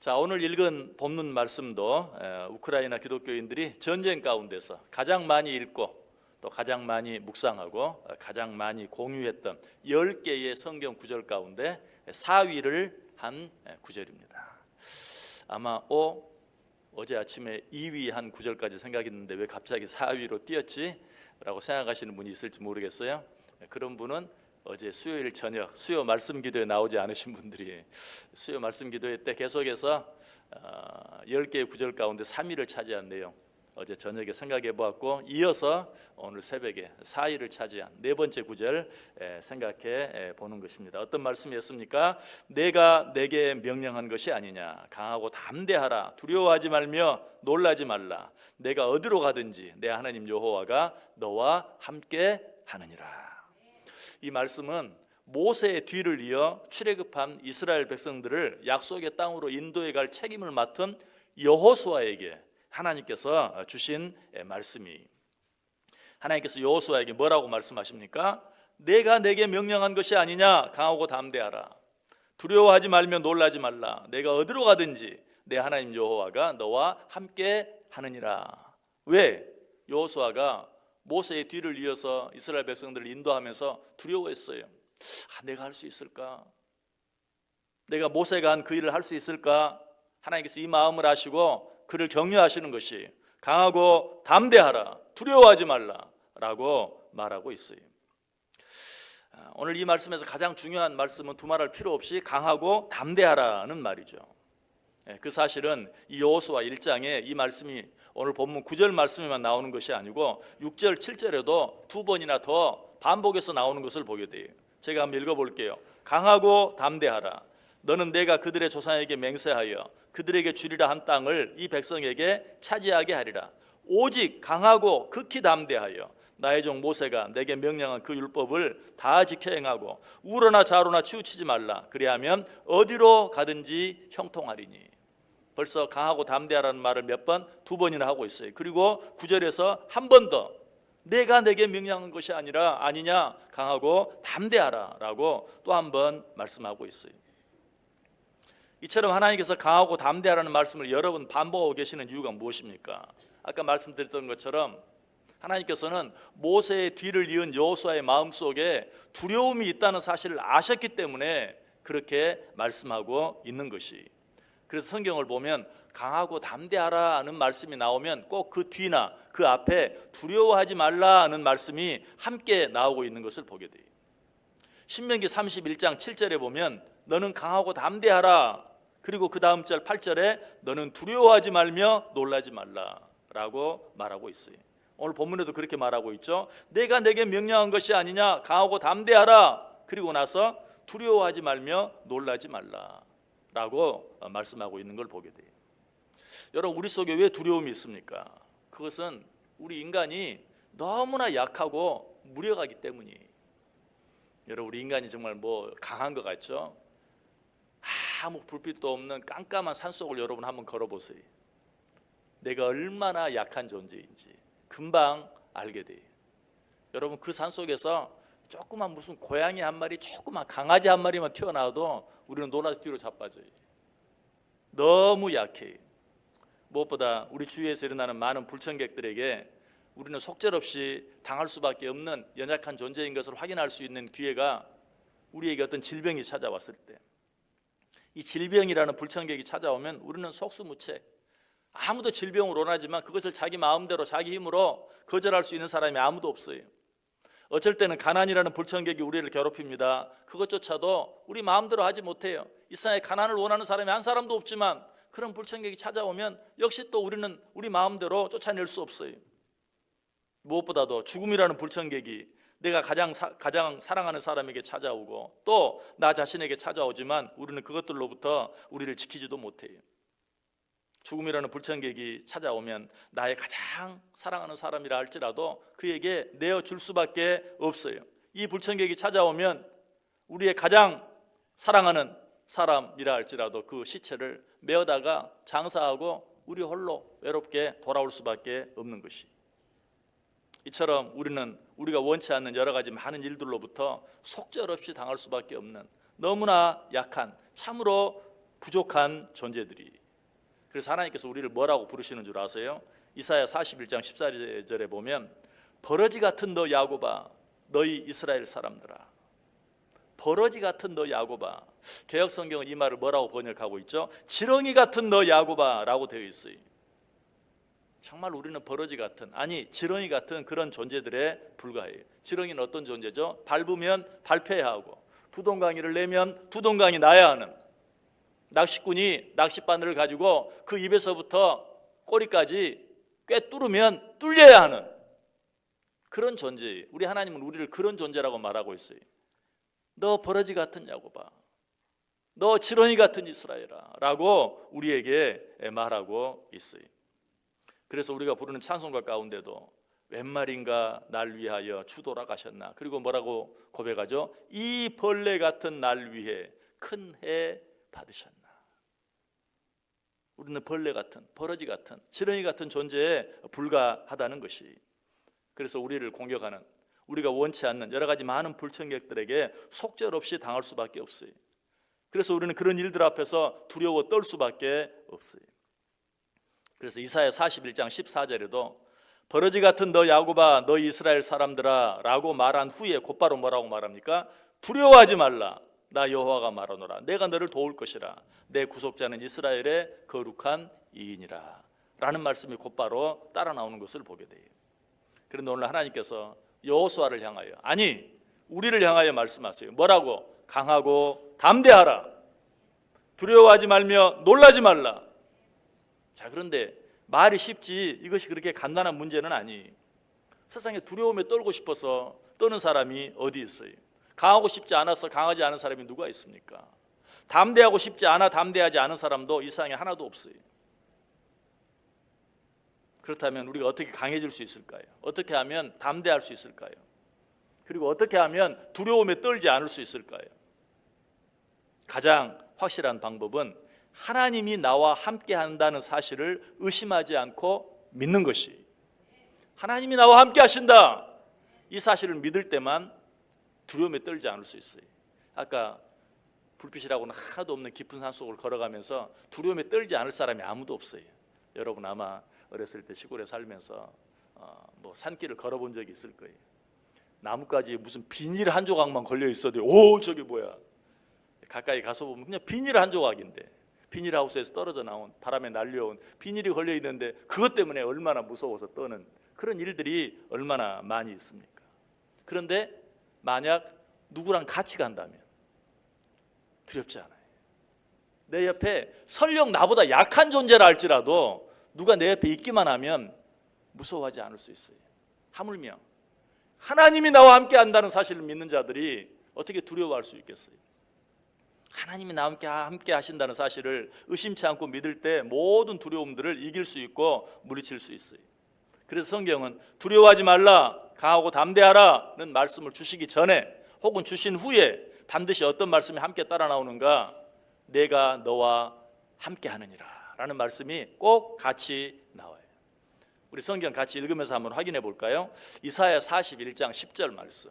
자, 오늘 읽은 본문 말씀도 우크라이나 기독교인들이 전쟁 가운데서 가장 많이 읽고 또 가장 많이 묵상하고 가장 많이 공유했던 10개의 성경 구절 가운데 4위를 한 구절입니다. 아마 어제 아침에 2위 한 구절까지 생각했는데 왜 갑자기 4위로 뛰었지? 라고 생각하시는 분이 있을지 모르겠어요. 그런 분은 어제 수요일 저녁 수요 말씀 기도에 나오지 않으신 분들이 수요 말씀 기도회 때 계속해서 10개의 구절 가운데 3위를 차지한 내용 어제 저녁에 생각해 보았고, 이어서 오늘 새벽에 4위를 차지한 네 번째 구절 생각해 보는 것입니다. 어떤 말씀이었습니까? 내가 내게 명령한 것이 아니냐. 강하고 담대하라. 두려워하지 말며 놀라지 말라. 내가 어디로 가든지 내 하나님 여호와가 너와 함께 하느니라. 이 말씀은 모세의 뒤를 이어 출애굽한 이스라엘 백성들을 약속의 땅으로 인도해 갈 책임을 맡은 여호수아에게 하나님께서 주신 말씀이, 하나님께서 여호수아에게 뭐라고 말씀하십니까? 내가 내게 명령한 것이 아니냐. 강하고 담대하라. 두려워하지 말며 놀라지 말라. 내가 어디로 가든지 내 하나님 여호와가 너와 함께 하느니라. 왜? 여호수아가 모세의 뒤를 이어서 이스라엘 백성들을 인도하면서 두려워했어요. 내가 할 수 있을까? 내가 모세가 한 그 일을 할 수 있을까? 하나님께서 이 마음을 아시고 그를 격려하시는 것이 강하고 담대하라. 두려워하지 말라 라고 말하고 있어요. 오늘 이 말씀에서 가장 중요한 말씀은 두말할 필요 없이 강하고 담대하라는 말이죠. 그 사실은 이 여호수아 1장에 이 말씀이 오늘 본문 9절 말씀에만 나오는 것이 아니고 6절, 7절에도 두 번이나 더 반복해서 나오는 것을 보게 돼요. 제가 한번 읽어볼게요. 강하고 담대하라. 너는 내가 그들의 조상에게 맹세하여 그들에게 주리라 한 땅을 이 백성에게 차지하게 하리라. 오직 강하고 극히 담대하여 나의 종 모세가 내게 명령한 그 율법을 다 지켜 행하고 우러나 좌로나 치우치지 말라. 그리하면 어디로 가든지 형통하리니. 벌써 강하고 담대하라는 말을 몇 번? 두 번이나 하고 있어요. 그리고 9절에서 한 번 더 내가 내게 명령한 것이 아니냐. 강하고 담대하라 라고 또 한 번 말씀하고 있어요. 이처럼 하나님께서 강하고 담대하라는 말씀을 여러 번 반복하고 계시는 이유가 무엇입니까? 아까 말씀드렸던 것처럼 하나님께서는 모세의 뒤를 이은 여호수아의 마음속에 두려움이 있다는 사실을 아셨기 때문에 그렇게 말씀하고 있는 것이. 그래서 성경을 보면 강하고 담대하라는 말씀이 나오면 꼭 그 뒤나 그 앞에 두려워하지 말라는 말씀이 함께 나오고 있는 것을 보게 돼요. 신명기 31장 7절에 보면 너는 강하고 담대하라. 그리고 그 다음 절 8절에 너는 두려워하지 말며 놀라지 말라라고 말하고 있어요. 오늘 본문에도 그렇게 말하고 있죠. 내가 내게 명령한 것이 아니냐. 강하고 담대하라. 그리고 나서 두려워하지 말며 놀라지 말라라고 말씀하고 있는 걸 보게 돼요. 여러분, 우리 속에 왜 두려움이 있습니까? 그것은 우리 인간이 너무나 약하고 무력하기 때문이에요. 여러분, 우리 인간이 정말 강한 것 같죠? 아무 불빛도 없는 깜깜한 산속을 여러분 한번 걸어보세요. 내가 얼마나 약한 존재인지 금방 알게 돼요. 여러분, 그 산속에서 조그만 무슨 고양이 한 마리, 조그만 강아지 한 마리만 튀어나와도 우리는 놀라서 뒤로 자빠져요. 너무 약해요. 무엇보다 우리 주위에서 일어나는 많은 불청객들에게 우리는 속절없이 당할 수밖에 없는 연약한 존재인 것을 확인할 수 있는 기회가 우리에게 어떤 질병이 찾아왔을 때, 이 질병이라는 불청객이 찾아오면 우리는 속수무책, 아무도 질병을 원하지만 그것을 자기 마음대로 자기 힘으로 거절할 수 있는 사람이 아무도 없어요. 어쩔 때는 가난이라는 불청객이 우리를 괴롭힙니다. 그것조차도 우리 마음대로 하지 못해요. 이 세상에 가난을 원하는 사람이 한 사람도 없지만 그런 불청객이 찾아오면 역시 또 우리는 우리 마음대로 쫓아낼 수 없어요. 무엇보다도 죽음이라는 불청객이 내가 가장 사랑하는 사람에게 찾아오고 또 나 자신에게 찾아오지만 우리는 그것들로부터 우리를 지키지도 못해요. 죽음이라는 불청객이 찾아오면 나의 가장 사랑하는 사람이라 할지라도 그에게 내어줄 수밖에 없어요. 이 불청객이 찾아오면 우리의 가장 사랑하는 사람이라 할지라도 그 시체를 메어다가 장사하고 우리 홀로 외롭게 돌아올 수밖에 없는 것이. 이처럼 우리는 우리가 원치 않는 여러 가지 많은 일들로부터 속절없이 당할 수밖에 없는 너무나 약한, 참으로 부족한 존재들이. 그래서 하나님께서 우리를 뭐라고 부르시는 줄 아세요? 이사야 41장 14절에 보면 버러지 같은 너 야곱아, 너희 이스라엘 사람들아. 버러지 같은 너 야곱아. 개역성경은 이 말을 뭐라고 번역하고 있죠? 지렁이 같은 너 야곱아 라고 되어 있어요. 정말 우리는 버러지 같은, 아니 지렁이 같은 그런 존재들에 불과해요. 지렁이는 어떤 존재죠? 밟으면 밟혀야 하고, 두동강이를 내면 두동강이 나야 하는, 낚시꾼이 낚싯바늘을 가지고 그 입에서부터 꼬리까지 꿰뚫으면 뚫려야 하는 그런 존재예요. 우리 하나님은 우리를 그런 존재라고 말하고 있어요. 너 버러지 같은 야곱아, 너 지렁이 같은 이스라엘아 라고 우리에게 말하고 있어요. 그래서 우리가 부르는 찬송가 가운데도 웬 말인가 날 위하여 주 돌아가셨나, 그리고 뭐라고 고백하죠? 이 벌레 같은 날 위해 큰 해 받으셨나. 우리는 벌레 같은, 버러지 같은, 지렁이 같은 존재에 불과하다는 것이, 그래서 우리를 공격하는, 우리가 원치 않는 여러 가지 많은 불청객들에게 속절없이 당할 수밖에 없어요. 그래서 우리는 그런 일들 앞에서 두려워 떨 수밖에 없어요. 그래서 이사야 41장 14절에도 버러지 같은 너 야곱아, 너 이스라엘 사람들아 라고 말한 후에 곧바로 뭐라고 말합니까? 두려워하지 말라, 나 여호와가 말하노라, 내가 너를 도울 것이라, 내 구속자는 이스라엘의 거룩한 이인이라 라는 말씀이 곧바로 따라 나오는 것을 보게 돼요. 그런데 오늘 하나님께서 여호수아를 향하여, 아니 우리를 향하여 말씀하세요. 뭐라고? 강하고 담대하라, 두려워하지 말며 놀라지 말라. 자, 그런데 말이 쉽지 이것이 그렇게 간단한 문제는 아니. 세상에 두려움에 떨고 싶어서 떠는 사람이 어디 있어요? 강하고 싶지 않아서 강하지 않은 사람이 누가 있습니까? 담대하고 싶지 않아 담대하지 않은 사람도 이 세상에 하나도 없어요. 그렇다면 우리가 어떻게 강해질 수 있을까요? 어떻게 하면 담대할 수 있을까요? 그리고 어떻게 하면 두려움에 떨지 않을 수 있을까요? 가장 확실한 방법은 하나님이 나와 함께 한다는 사실을 의심하지 않고 믿는 것이, 하나님이 나와 함께 하신다, 이 사실을 믿을 때만 두려움에 떨지 않을 수 있어요. 아까 불빛이라고는 하나도 없는 깊은 산속을 걸어가면서 두려움에 떨지 않을 사람이 아무도 없어요. 여러분 아마 어렸을 때 시골에 살면서 뭐 산길을 걸어본 적이 있을 거예요. 나뭇가지에 무슨 비닐 한 조각만 걸려 있어도 오 저게 뭐야, 가까이 가서 보면 그냥 비닐 한 조각인데, 비닐하우스에서 떨어져 나온, 바람에 날려온 비닐이 걸려 있는데 그것 때문에 얼마나 무서워서 떠는 그런 일들이 얼마나 많이 있습니까? 그런데 만약 누구랑 같이 간다면 두렵지 않아요. 내 옆에 설령 나보다 약한 존재라 할지라도 누가 내 옆에 있기만 하면 무서워하지 않을 수 있어요. 하물며 하나님이 나와 함께 한다는 사실을 믿는 자들이 어떻게 두려워할 수 있겠어요? 하나님이 나와 함께 하신다는 사실을 의심치 않고 믿을 때 모든 두려움들을 이길 수 있고 물리칠 수 있어요. 그래서 성경은 두려워하지 말라, 강하고 담대하라는 말씀을 주시기 전에 혹은 주신 후에 반드시 어떤 말씀이 함께 따라 나오는가? 내가 너와 함께 하느니라 라는 말씀이 꼭 같이 나와요. 우리 성경 같이 읽으면서 한번 확인해 볼까요? 이사야 41장 10절 말씀,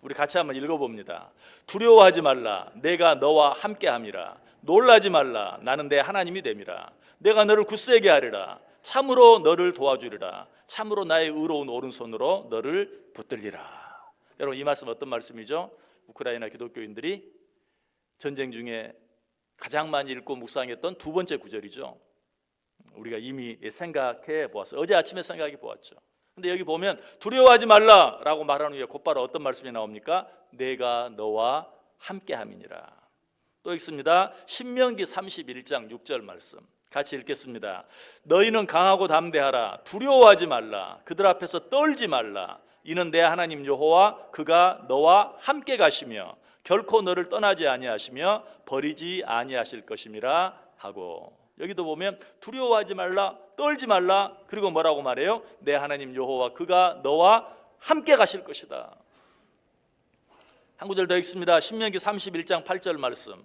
우리 같이 한번 읽어봅니다. 두려워하지 말라, 내가 너와 함께함이라. 놀라지 말라, 나는 내 하나님이 됨이라. 내가 너를 굳세게 하리라. 참으로 너를 도와주리라. 참으로 나의 의로운 오른손으로 너를 붙들리라. 여러분 이 말씀 어떤 말씀이죠? 우크라이나 기독교인들이 전쟁 중에 가장 많이 읽고 묵상했던 두 번째 구절이죠. 우리가 이미 생각해 보았어요. 어제 아침에 생각해 보았죠. 근데 여기 보면 두려워하지 말라라고 말하는 후에 곧바로 어떤 말씀이 나옵니까? 내가 너와 함께함이니라. 또 읽습니다. 신명기 31장 6절 말씀 같이 읽겠습니다. 너희는 강하고 담대하라. 두려워하지 말라. 그들 앞에서 떨지 말라. 이는 내 하나님 여호와 그가 너와 함께 가시며 결코 너를 떠나지 아니하시며 버리지 아니하실 것임이라 하고, 여기도 보면 두려워하지 말라, 떨지 말라, 그리고 뭐라고 말해요? 내 하나님 여호와 그가 너와 함께 가실 것이다. 한 구절 더 읽습니다. 신명기 31장 8절 말씀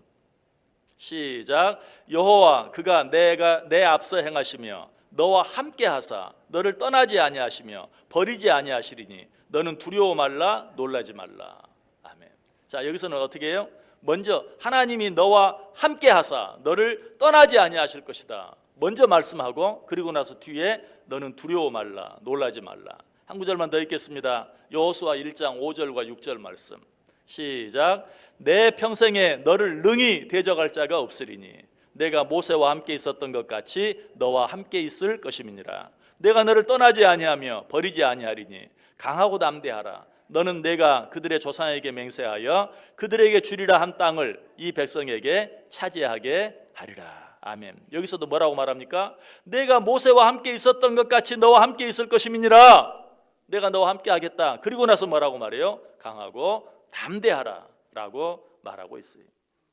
시작. 여호와 그가 내 앞서 행하시며 너와 함께 하사 너를 떠나지 아니하시며 버리지 아니하시리니 너는 두려워 말라, 놀라지 말라. 아멘. 자, 여기서는 어떻게 해요? 먼저 하나님이 너와 함께 하사 너를 떠나지 아니하실 것이다. 먼저 말씀하고 그리고 나서 뒤에 너는 두려워 말라, 놀라지 말라. 한 구절만 더 읽겠습니다. 여호수아 1장 5절과 6절 말씀. 시작. 내 평생에 너를 능히 대적할 자가 없으리니 내가 모세와 함께 있었던 것 같이 너와 함께 있을 것임이니라. 내가 너를 떠나지 아니하며 버리지 아니하리니 강하고 담대하라. 너는 내가 그들의 조상에게 맹세하여 그들에게 주리라 한 땅을 이 백성에게 차지하게 하리라. 아멘. 여기서도 뭐라고 말합니까? 내가 모세와 함께 있었던 것 같이 너와 함께 있을 것임이니라. 내가 너와 함께 하겠다. 그리고 나서 뭐라고 말해요? 강하고 담대하라 라고 말하고 있어요.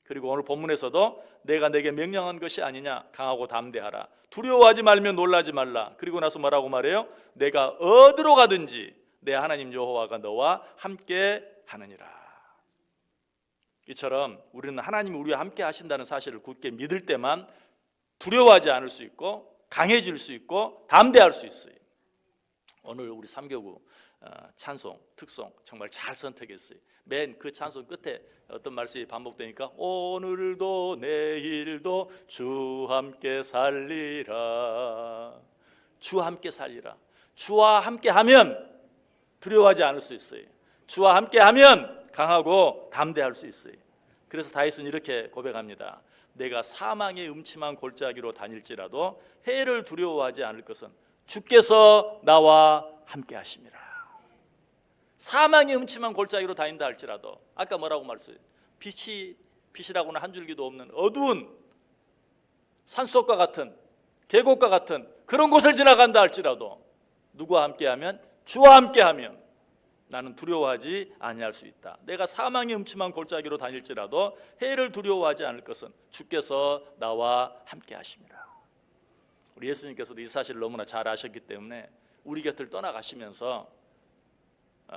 그리고 오늘 본문에서도 내가 내게 명령한 것이 아니냐, 강하고 담대하라, 두려워하지 말며 놀라지 말라. 그리고 나서 뭐라고 말해요? 내가 어디로 가든지 내 하나님 여호와가 너와 함께 하느니라. 이처럼 우리는 하나님이 우리와 함께 하신다는 사실을 굳게 믿을 때만 두려워하지 않을 수 있고 강해질 수 있고 담대할 수 있어요. 오늘 우리 3교구 찬송, 특송 정말 잘 선택했어요. 맨 그 찬송 끝에 어떤 말씀이 반복되니까 오늘도 내일도 주 함께 살리라. 주 함께 살리라. 주와 함께 하면 두려워하지 않을 수 있어요. 주와 함께 하면 강하고 담대할 수 있어요. 그래서 다윗은 이렇게 고백합니다. 내가 사망의 음침한 골짜기로 다닐지라도 해를 두려워하지 않을 것은 주께서 나와 함께 하심이라. 사망의 음침한 골짜기로 다닌다 할지라도 아까 뭐라고 말했어요? 빛이라고는 한 줄기도 없는 어두운 산속과 같은 계곡과 같은 그런 곳을 지나간다 할지라도 누구와 함께하면? 주와 함께하면 나는 두려워하지 아니할 수 있다. 내가 사망의 음침한 골짜기로 다닐지라도 해를 두려워하지 않을 것은 주께서 나와 함께 하십니다. 우리 예수님께서도 이 사실을 너무나 잘 아셨기 때문에 우리 곁을 떠나가시면서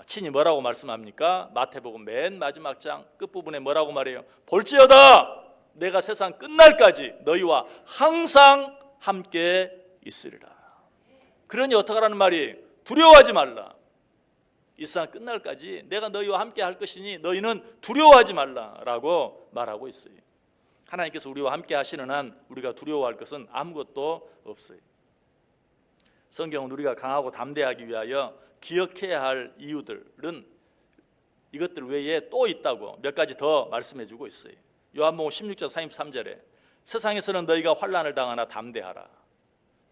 친히 뭐라고 말씀합니까? 마태복음 맨 마지막 장 끝부분에 뭐라고 말해요? 볼지어다 내가 세상 끝날까지 너희와 항상 함께 있으리라. 그러니 어떡하라는 말이? 두려워하지 말라. 이 세상 끝날까지 내가 너희와 함께 할 것이니 너희는 두려워하지 말라라고 말하고 있어요. 하나님께서 우리와 함께 하시는 한 우리가 두려워할 것은 아무것도 없어요. 성경은 우리가 강하고 담대하기 위하여 기억해야 할 이유들은 이것들 외에 또 있다고 몇 가지 더 말씀해 주고 있어요. 요한복음 16장 33절에 세상에서는 너희가 환난을 당하나 담대하라.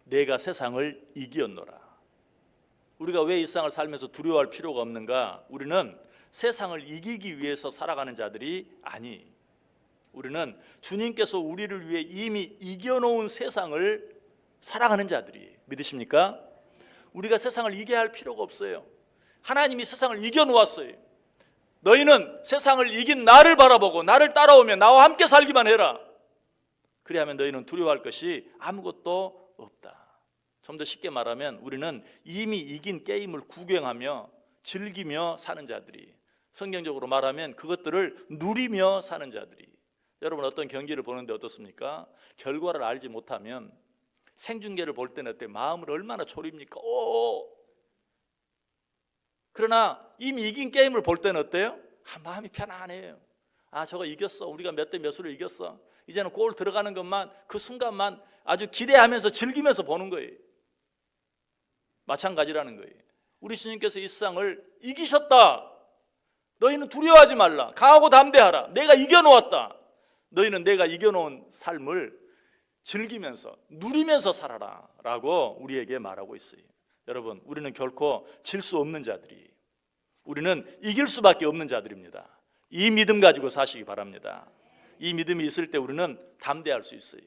내가 세상을 이기었노라. 우리가 왜 이 세상을 살면서 두려워할 필요가 없는가? 우리는 세상을 이기기 위해서 살아가는 자들이 아니. 우리는 주님께서 우리를 위해 이미 이겨놓은 세상을 살아가는 자들이. 믿으십니까? 우리가 세상을 이겨야 할 필요가 없어요. 하나님이 세상을 이겨놓았어요. 너희는 세상을 이긴 나를 바라보고 나를 따라오면 나와 함께 살기만 해라. 그래야만 너희는 두려워할 것이 아무것도 없다. 좀 더 쉽게 말하면 우리는 이미 이긴 게임을 구경하며 즐기며 사는 자들이, 성경적으로 말하면 그것들을 누리며 사는 자들이. 여러분 어떤 경기를 보는데 어떻습니까? 결과를 알지 못하면 생중계를 볼 때는 어때? 마음을 얼마나 졸입니까? 그러나 이미 이긴 게임을 볼 때는 어때요? 마음이 편안해요. 저거 이겼어. 우리가 몇 대 몇으로 이겼어. 이제는 골 들어가는 것만, 그 순간만 아주 기대하면서 즐기면서 보는 거예요. 마찬가지라는 거예요. 우리 주님께서 이 세상을 이기셨다. 너희는 두려워하지 말라. 강하고 담대하라. 내가 이겨놓았다. 너희는 내가 이겨놓은 삶을 즐기면서 누리면서 살아라 라고 우리에게 말하고 있어요. 여러분 우리는 결코 질 수 없는 자들이, 우리는 이길 수밖에 없는 자들입니다. 이 믿음 가지고 사시기 바랍니다. 이 믿음이 있을 때 우리는 담대할 수 있어요.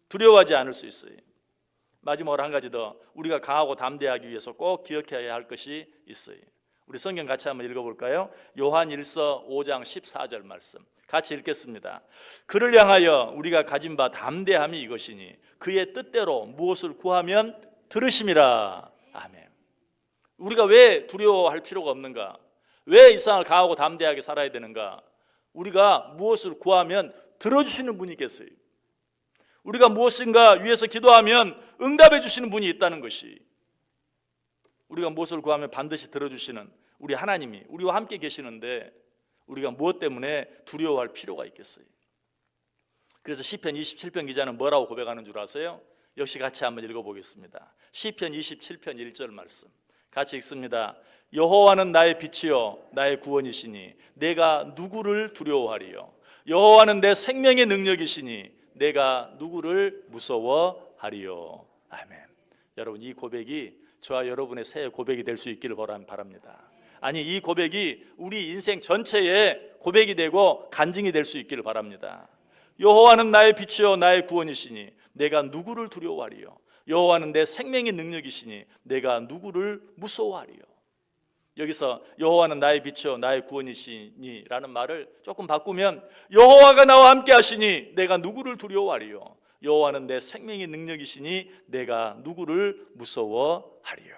두려워하지 않을 수 있어요. 마지막으로 한 가지 더 우리가 강하고 담대하기 위해서 꼭 기억해야 할 것이 있어요. 우리 성경 같이 한번 읽어볼까요? 요한 1서 5장 14절 말씀 같이 읽겠습니다. 그를 향하여 우리가 가진 바 담대함이 이것이니 그의 뜻대로 무엇을 구하면 들으심이라. 아멘. 우리가 왜 두려워할 필요가 없는가? 왜 이 세상을 강하고 담대하게 살아야 되는가? 우리가 무엇을 구하면 들어주시는 분이 계세요. 우리가 무엇인가 위해서 기도하면 응답해 주시는 분이 있다는 것이, 우리가 무엇을 구하면 반드시 들어주시는 우리 하나님이 우리와 함께 계시는데 우리가 무엇 때문에 두려워할 필요가 있겠어요? 그래서 시편 27편 기자는 뭐라고 고백하는 줄 아세요? 역시 같이 한번 읽어보겠습니다. 시편 27편 1절 말씀 같이 읽습니다. 여호와는 나의 빛이요 나의 구원이시니 내가 누구를 두려워하리요. 여호와는 내 생명의 능력이시니 내가 누구를 무서워하리요. 아멘. 여러분, 이 고백이 저와 여러분의 새해 고백이 될 수 있기를 바랍니다. 아니, 이 고백이 우리 인생 전체의 고백이 되고 간증이 될 수 있기를 바랍니다. 여호와는 나의 빛이요 나의 구원이시니 내가 누구를 두려워하리요. 여호와는 내 생명의 능력이시니 내가 누구를 무서워하리요. 여기서 여호와는 나의 빛이요 나의 구원이시니 라는 말을 조금 바꾸면 여호와가 나와 함께 하시니 내가 누구를 두려워하리요. 여호와는 내 생명의 능력이시니 내가 누구를 무서워하리요.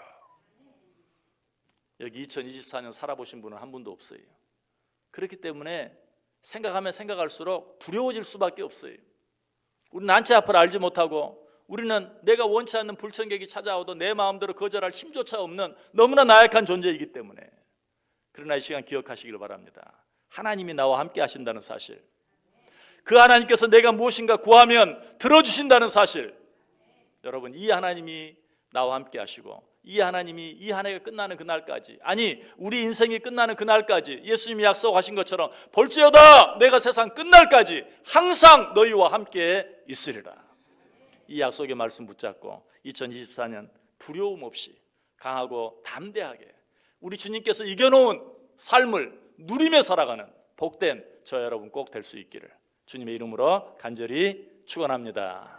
여기 2024년 살아보신 분은 한 분도 없어요. 그렇기 때문에 생각하면 생각할수록 두려워질 수밖에 없어요. 우리는 난치 앞을 알지 못하고 우리는 내가 원치 않는 불청객이 찾아와도 내 마음대로 거절할 힘조차 없는 너무나 나약한 존재이기 때문에. 그러나 이 시간 기억하시길 바랍니다. 하나님이 나와 함께 하신다는 사실, 그 하나님께서 내가 무엇인가 구하면 들어주신다는 사실, 여러분, 이 하나님이 나와 함께 하시고 이 하나님이 이 한 해가 끝나는 그날까지, 아니 우리 인생이 끝나는 그날까지 예수님이 약속하신 것처럼 볼지어다 내가 세상 끝날까지 항상 너희와 함께 있으리라. 이 약속의 말씀 붙잡고 2024년 두려움 없이 강하고 담대하게 우리 주님께서 이겨놓은 삶을 누리며 살아가는 복된 저 여러분 꼭 될 수 있기를 주님의 이름으로 간절히 축원합니다.